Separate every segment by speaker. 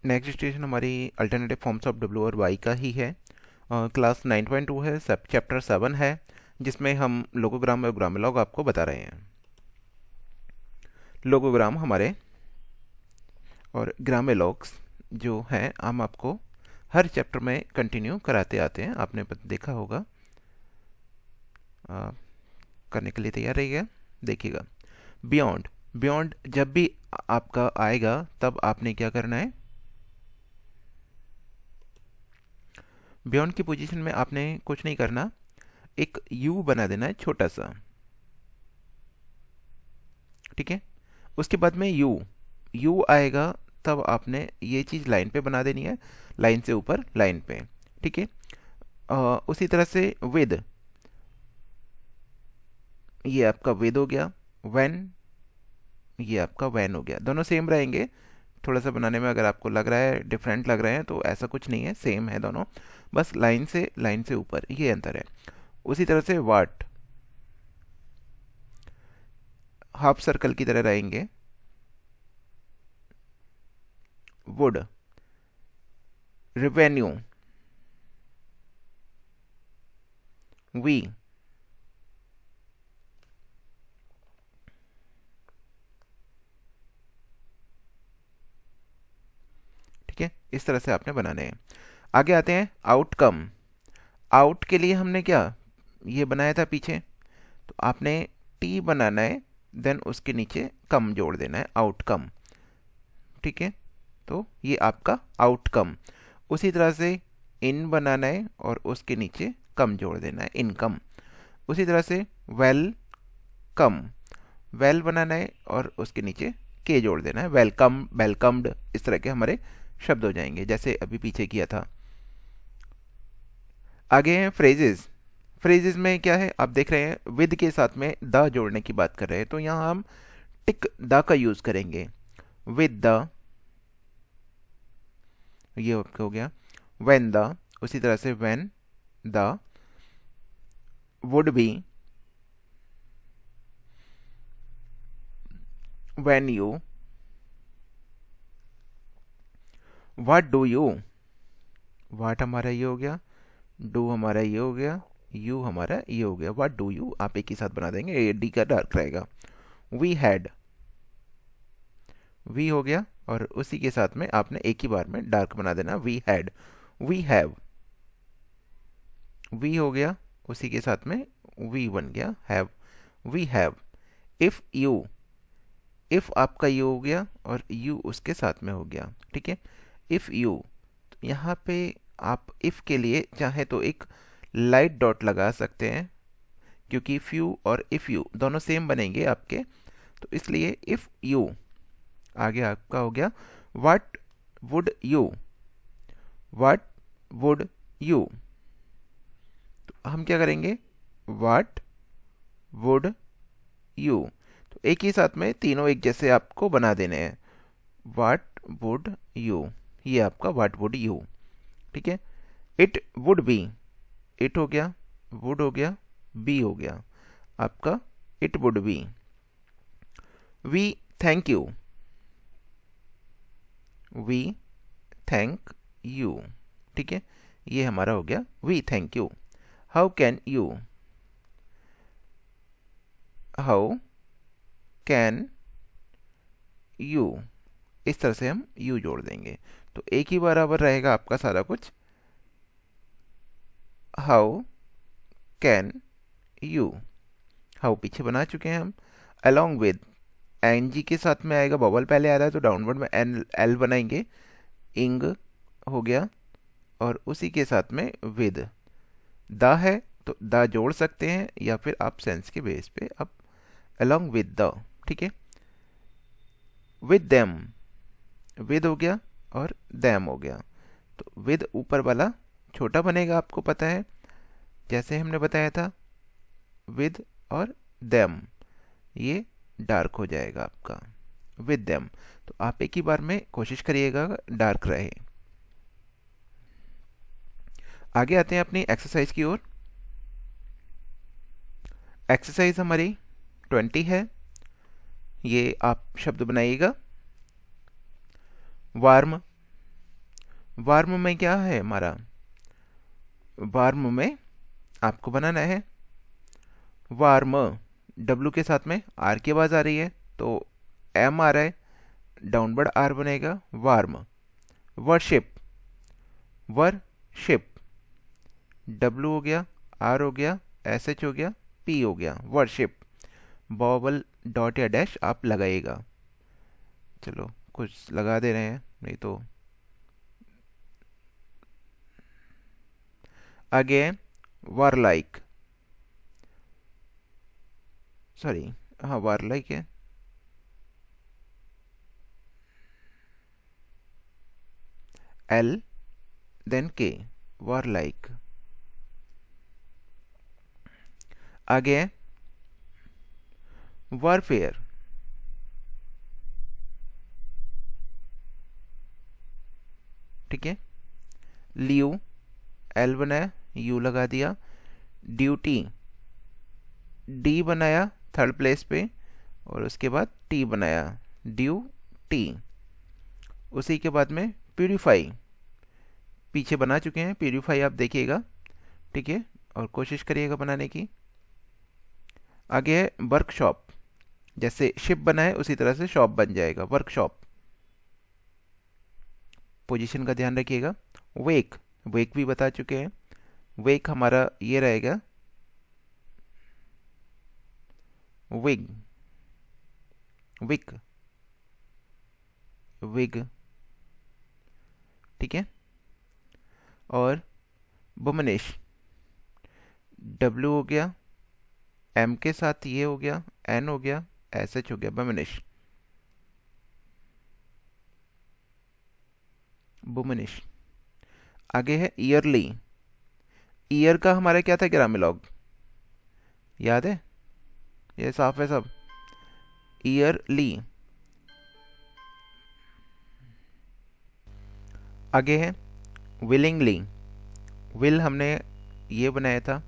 Speaker 1: Next station हमारी alternative forms of W और Y का ही है। क्लास 9.2 है, सब चैप्टर 7 है, जिसमें हम लोगोग्राम और ग्रामोलॉग आपको बता रहे हैं। लोगोग्राम हमारे और ग्रामोलॉग्स जो हैं हम आपको हर चैप्टर में कंटिन्यू कराते आते हैं, आपने देखा होगा। करने के लिए तैयार रहिएगा। देखिएगा, बियॉन्ड बियॉन्ड जब भी आपका आएगा तब आपने क्या करना है, बियॉन्ड की पोजीशन में आपने कुछ नहीं करना, एक यू बना देना है छोटा सा, ठीक है। उसके बाद में यू यू आएगा तब आपने ये चीज़ लाइन पे बना देनी है, लाइन से ऊपर लाइन पे, ठीक है। उसी तरह से विद, ये आपका विद हो गया। व्हेन, ये आपका वैन हो गया। दोनों सेम रहेंगे। थोड़ा सा बनाने में अगर आपको लग रहा है डिफरेंट लग रहे हैं तो ऐसा कुछ नहीं है, सेम है दोनों, बस लाइन से ऊपर ये अंतर है। उसी तरह से वाट, हाफ सर्कल की तरह रहेंगे। वुड, रिवेन्यू, वी, ठीक है। इस तरह से आपने बनाने हैं। आगे आते हैं आउटकम। आउट के लिए हमने क्या ये बनाया था पीछे, तो आपने टी बनाना है, देन उसके नीचे कम जोड़ देना है, आउटकम, ठीक है। तो ये आपका आउटकम। उसी तरह से इन बनाना है और उसके नीचे कम जोड़ देना है, इनकम। उसी तरह से वेलकम, वेल बनाना है और उसके नीचे के जोड़ देना है, वेलकम, वेलकम्ड, इस तरह के हमारे शब्द हो जाएंगे जैसे अभी पीछे किया था। आगे हैं फ्रेजेस। फ्रेजेस में क्या है, आप देख रहे हैं विद के साथ में द जोड़ने की बात कर रहे हैं, तो यहाँ हम टिक द का यूज करेंगे। विद द, ये हो गया। व्हेन द, उसी तरह से when the, would be, when you, what do you, what हमारा ये हो गया, डू हमारा ये हो गया, यू हमारा ये हो गया। व्हाट डू यू आप एक ही साथ बना देंगे, ये डी का डार्क रहेगा। वी हैड, वी हो गया और उसी के साथ में आपने एक ही बार में डार्क बना देना, we had. We have, we हो गया, उसी के साथ में वी बन गया have, we have. If you, if आपका यू हो गया और यू उसके साथ में हो गया, ठीक है। इफ यू, तो यहाँ पे आप इफ के लिए चाहे तो एक लाइट डॉट लगा सकते हैं, क्योंकि फ्यू और इफ यू दोनों सेम बनेंगे आपके, तो इसलिए इफ यू। आगे आपका हो गया what would you, what would you, तो हम क्या करेंगे, व्हाट वुड यू, तो एक ही साथ में तीनों एक जैसे आपको बना देने हैं। व्हाट वुड यू, ये आपका व्हाट वुड यू, ठीक है। इट वुड बी, इट हो गया, वुड हो गया, बी हो गया आपका, it would be. We thank you, we thank you, ठीक है। ये हमारा हो गया we thank you. How can you, how can you, इस तरह से हम यू जोड़ देंगे, तो एक ही बराबर रहेगा आपका सारा कुछ। हाउ कैन यू, हाउ पीछे बना चुके हैं हम। अलोंग विद, एन जी के साथ में आएगा, बबल पहले आ रहा है तो डाउनवर्ड में एन एल बनाएंगे, इंग हो गया और उसी के साथ में विद। द है तो द जोड़ सकते हैं या फिर आप सेंस के बेस पे आप अलोंग विद द, ठीक है। विद देम, विद हो गया और देम हो गया, तो विद ऊपर वाला छोटा बनेगा, आपको पता है जैसे हमने बताया था, विद और देम ये डार्क हो जाएगा आपका, विद देम। तो आप एक ही बार में कोशिश करिएगा डार्क रहे। आगे आते हैं अपनी एक्सरसाइज की ओर। एक्सरसाइज हमारी 20 है, ये आप शब्द बनाइएगा। वार्म, वार्म में क्या है हमारा, वार्म में आपको बनाना है वार्म, डब्लू के साथ में आर की आवाज़ आ रही है तो एम आ रहा है, डाउनवर्ड आर बनेगा वार्म। वर्शिप, वर्शिप, डब्लू हो गया, आर हो गया, एस एच हो गया, पी हो गया, वर्शिप। बॉबल डॉट या डैश आप लगाइएगा, चलो कुछ लगा दे रहे हैं नहीं तो। आगे वारलाइक, सॉरी हाँ वारलाइक है, एल देन के, वारलाइक। आगे वारफेयर, ठीक है। लियू, एल बनाया, यू लगा दिया। ड्यूटी, डी बनाया थर्ड प्लेस पे और उसके बाद टी बनाया, ड्यू टी। उसी के बाद में प्यूरीफाई, पीछे बना चुके हैं प्यूरीफाई, आप देखिएगा, ठीक है, और कोशिश करिएगा बनाने की। आगे है वर्कशॉप, जैसे शिप बनाए उसी तरह से शॉप बन जाएगा, वर्कशॉप। पोजीशन का ध्यान रखिएगा। वेक, वेक भी बता चुके हैं, वेक हमारा ये रहेगा विग, विग, विग, ठीक है। और बुमनिश, डब्ल्यू हो गया, एम के साथ ये हो गया, एन हो गया, एस एच हो गया, बुमनिश, बुमनिश। आगे है ईयरली, ईयर का हमारा क्या था ग्रामेलॉग, याद है, ये साफ है सब। ईयरली। आगे है विलिंगली, विल हमने ये बनाया था,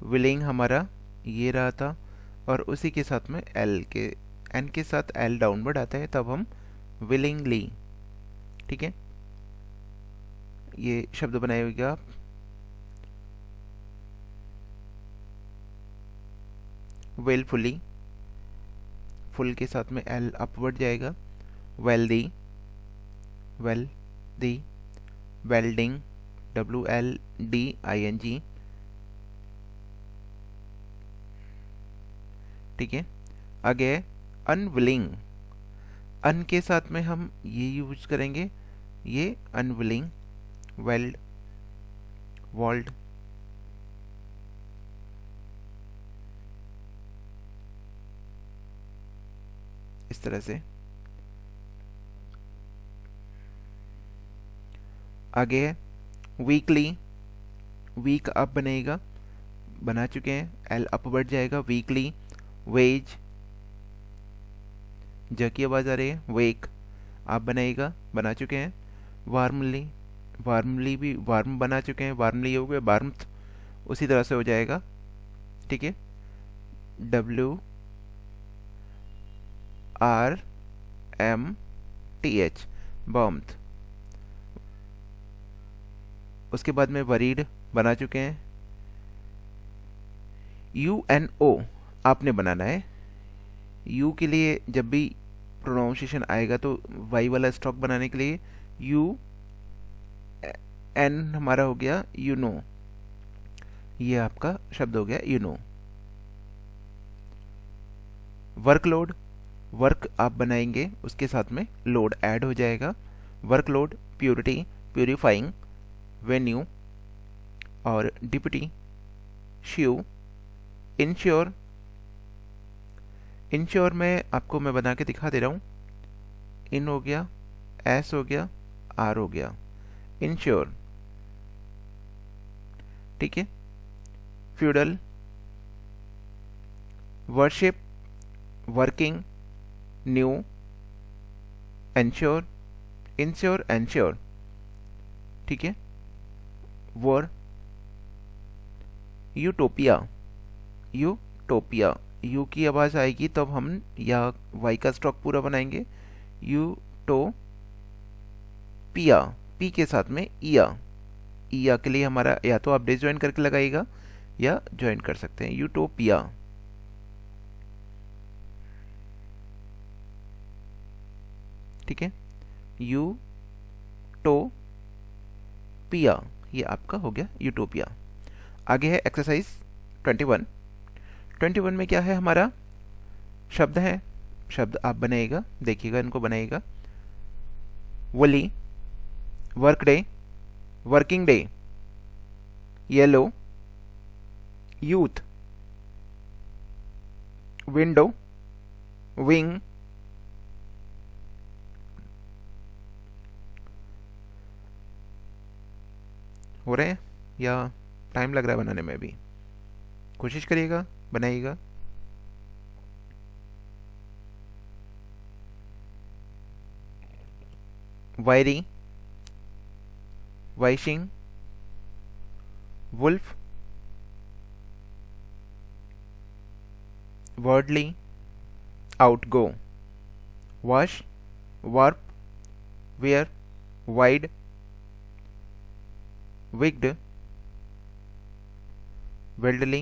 Speaker 1: विलिंग हमारा ये रहा था, और उसी के साथ में एल के, एन के साथ एल डाउनवर्ड आता है तब हम विलिंगली, ठीक है। ये शब्द बनाए हुए आप। वेलफुली, फुल के साथ में एल अपवर्ड जाएगा। वेल्दी, वेल दी, welding, W L D I N G, ठीक है। आगे अनविलिंग, अन के साथ में हम ये यूज करेंगे, ये अनविलिंग, वेल्ड, वॉल्ड, इस तरह से। आगे है वीकली, वीक अप बनेगा, बना चुके हैं, एल अप बढ़ जाएगा, वीकली। वेज, ज की आवाज़ आ रही है, वेक आप बनाएगा, बना चुके हैं। वार्मली, वार्मली भी वार्म बना चुके हैं, वार्मली हो गया, वार्मथ उसी तरह से हो जाएगा, ठीक है। W R M T H, warmth. उसके बाद में वरीड बना चुके हैं। यू एन ओ आपने बनाना है, यू के लिए जब भी प्रोनाउंसिएशन आएगा तो वाई वाला स्टॉक बनाने के लिए यू, एन हमारा हो गया यू नो, ये आपका शब्द हो गया यू नो। वर्कलोड, वर्क आप बनाएंगे उसके साथ में लोड ऐड हो जाएगा, वर्कलोड। प्योरिटी, प्यूरिफाइंग, वेन्यू और डिप्टी, श्यू। इंश्योर, इंश्योर में आपको मैं बना के दिखा दे रहा हूँ, इन हो गया, एस हो गया, आर हो गया, इंश्योर, ठीक है। Feudal, worship, working, new, ensure, ensure, ensure, ठीक है। वॉर, यूटोपिया, यूटोपिया, यू की आवाज़ आएगी तब हम या वाई का स्टॉक पूरा बनाएंगे, यूटोपिया, पी के साथ में इया, इया के लिए हमारा या तो आप डिसजॉइन करके लगाइएगा या ज्वाइन कर सकते हैं, यूटोपिया। ठीक है, यूटोपिया, ये आपका हो गया यूटोपिया। आगे है एक्सरसाइज 21। 21 में क्या है हमारा, शब्द है, शब्द आप बनाइएगा, देखिएगा इनको बनाइएगा। Wally, work day, working day, yellow, youth, window, wing, हो रहे हैं या टाइम लग रहा है बनाने में? भी कोशिश करिएगा, बनाइएगा। Wiry, wishing, wolf, worldly, outgo, wash, warp, wear, wide, wigged, wildly,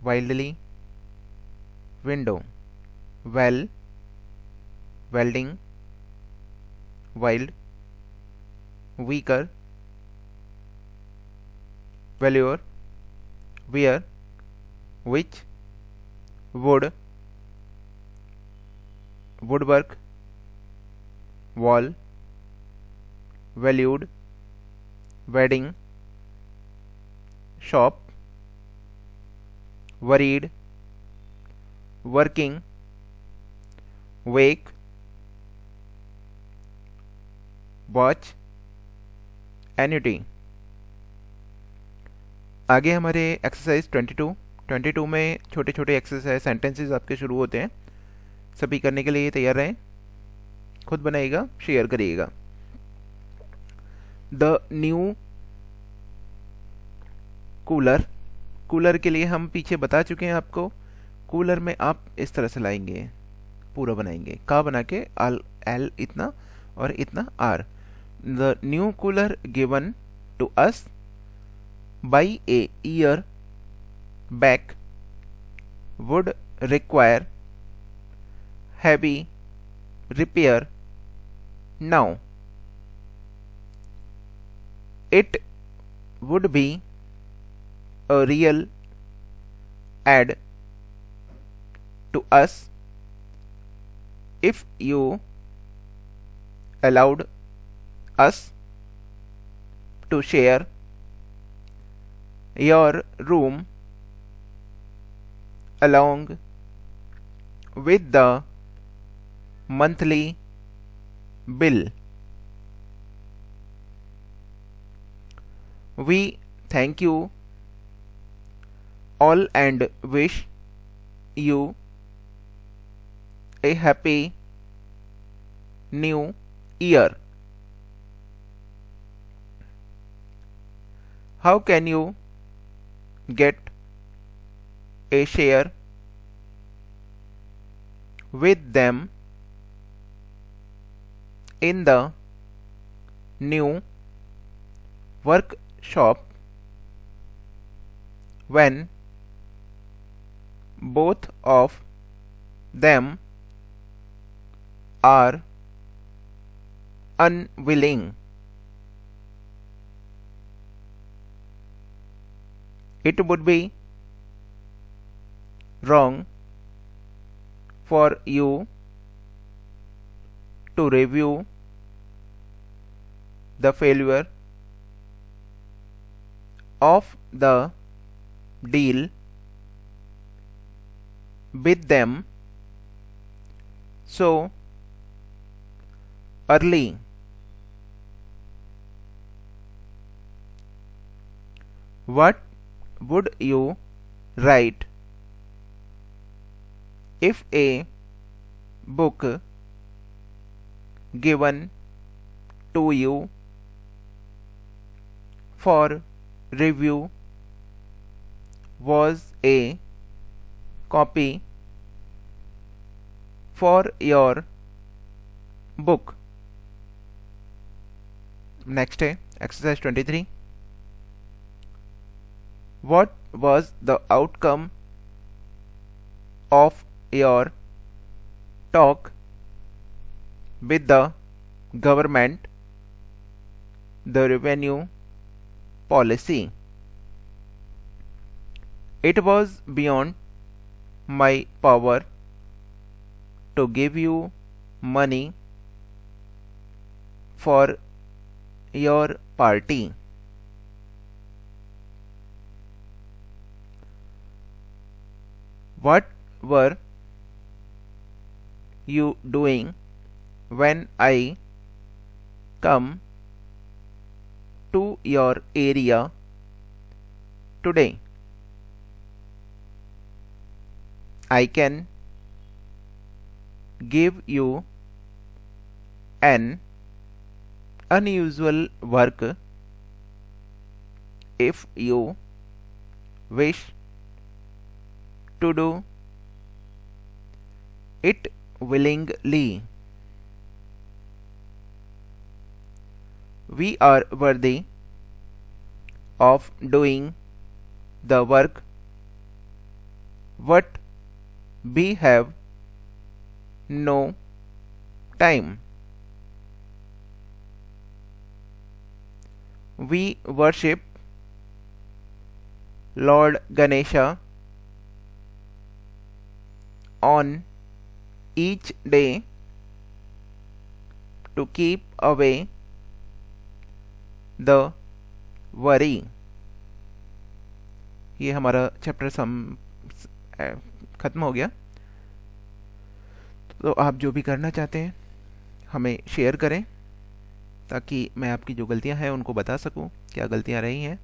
Speaker 1: wildly, window, well, welding, wild, weaker, valure, where, which, wood, woodwork, wall, valued, wedding, shop, worried, working, wake, watch, annuity। आगे हमारे exercise 22। 22 में छोटे छोटे exercise sentences आपके शुरू होते हैं। सभी करने के लिए तैयार रहें, खुद बनाइएगा, शेयर करिएगा। द न्यू कूलर, कूलर के लिए हम पीछे बता चुके हैं आपको। कूलर में आप इस तरह से लाएंगे, पूरा बनाएंगे, का बना के एल इतना और इतना R. The new cooler given to us by a year back would require heavy repair now. It would be a real add to us if you allowed us to share your room along with the monthly bill. We thank you all and wish you a happy new year. How can you get a share with them in the new workshop when both of them are unwilling? It would be wrong for you to review the failure of the deal with them so early. What would you write if a book given to you for review was a copy for your book? Next है exercise 23। What was the outcome of your talk with the government the revenue policy? It was beyond my power to give you money for your party. What were you doing when I come to your area today? I can give you an unusual work if you wish to do it willingly. We are worthy of doing the work, but we have no time. We worship Lord Ganesha on each day to keep away the worry. ये हमारा chapter ख़त्म हो गया। तो आप जो भी करना चाहते हैं हमें शेयर करें ताकि मैं आपकी जो गलतियां हैं उनको बता सकूं, क्या गलतियां रही हैं।